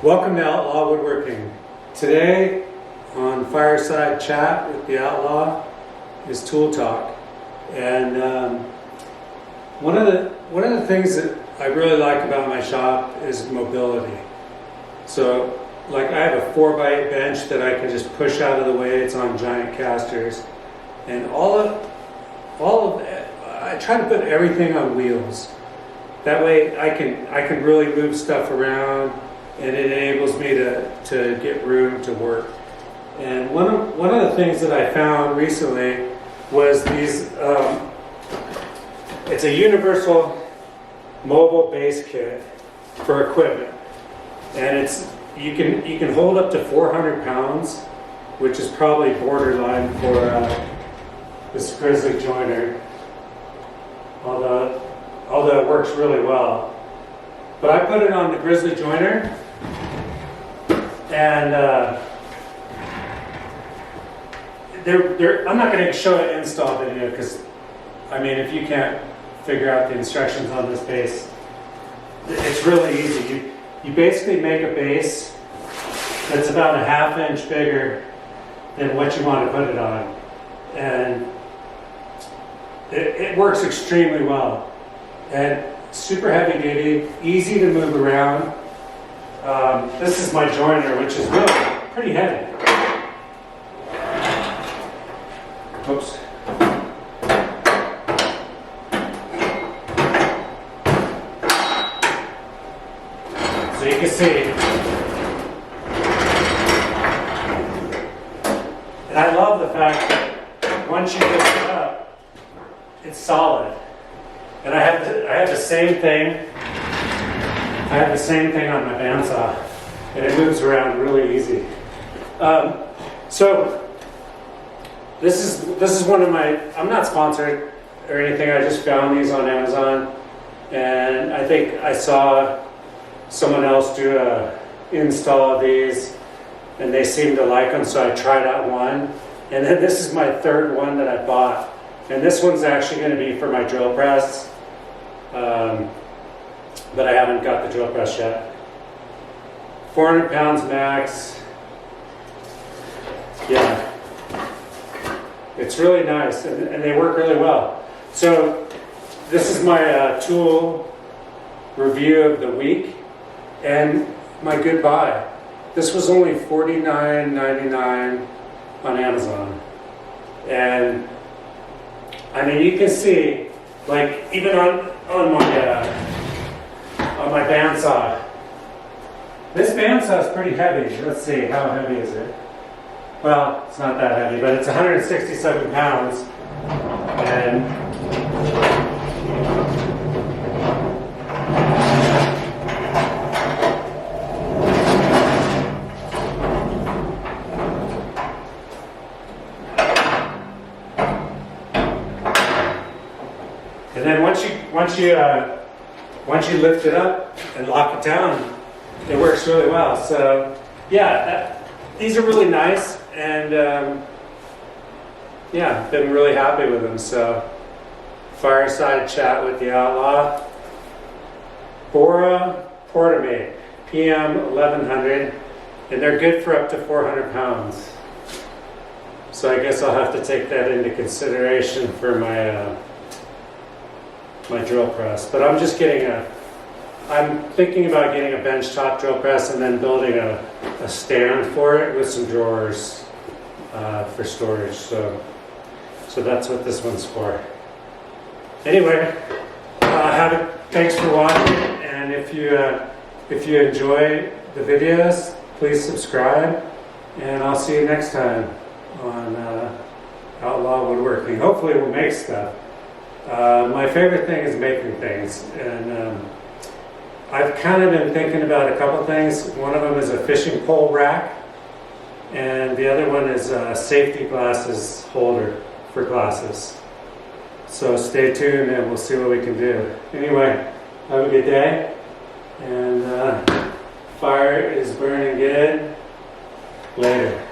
Welcome to Outlaw Woodworking. Today on Fireside Chat with the Outlaw is Tool Talk. And one of the things that I really like about my shop is mobility. So like I have a 4x8 bench that I can just push out of the way. It's on giant casters. And I try to put everything on wheels. That way I can really move stuff around, and it enables me to get room to work. And one of the things that I found recently was these. It's a universal mobile base kit for equipment, and you can hold up to 400 pounds, which is probably borderline for this grizzly joiner. Although it works really well. But I put it on the grizzly joiner, and I'm not going to show an install video because, I mean, if you can't figure out the instructions on this base, it's really easy. You basically make a base that's about a ½ inch bigger than what you want to put it on, and it works extremely well. And super heavy duty, easy to move around. This is my joiner, which is really pretty heavy. Oops. So you can see, and I love the fact that once you lift it up, it's solid. And I have the same thing. I have the same thing on my bandsaw, and it moves around really easy. So this is one of my. I'm not sponsored or anything. I just found these on Amazon, and I think I saw someone else do a install of these, and they seemed to like them, so I tried out one. And then this is my third one that I bought, and this one's actually going to be for my drill press. But I haven't got the drill press yet. 400 pounds max. Yeah. It's really nice, and they work really well. So this is my tool review of the week, and my good buy. This was only $49.99 on Amazon. And I mean, you can see, like, even on my bandsaw. This bandsaw is pretty heavy. Let's see, how heavy is it? Well, it's not that heavy, but it's 167 pounds. And then once you lift it up and lock it down, it works really well. So yeah, these are really nice, and yeah, been really happy with them. So Fireside Chat with the Outlaw. Bora Portamate PM 1100, and they're good for up to 400 pounds. So I guess I'll have to take that into consideration for my my drill press. But I'm thinking about getting a benchtop drill press and then building a stand for it with some drawers for storage. So that's what this one's for. Anyway, thanks for watching, and if you enjoy the videos, please subscribe, and I'll see you next time on Outlaw Woodworking. Hopefully we'll make stuff. My favorite thing is making things, and I've kind of been thinking about a couple things. One of them is a fishing pole rack, and the other one is a safety glasses holder for glasses. So stay tuned, and we'll see what we can do. Anyway, have a good day, and fire is burning good. Later.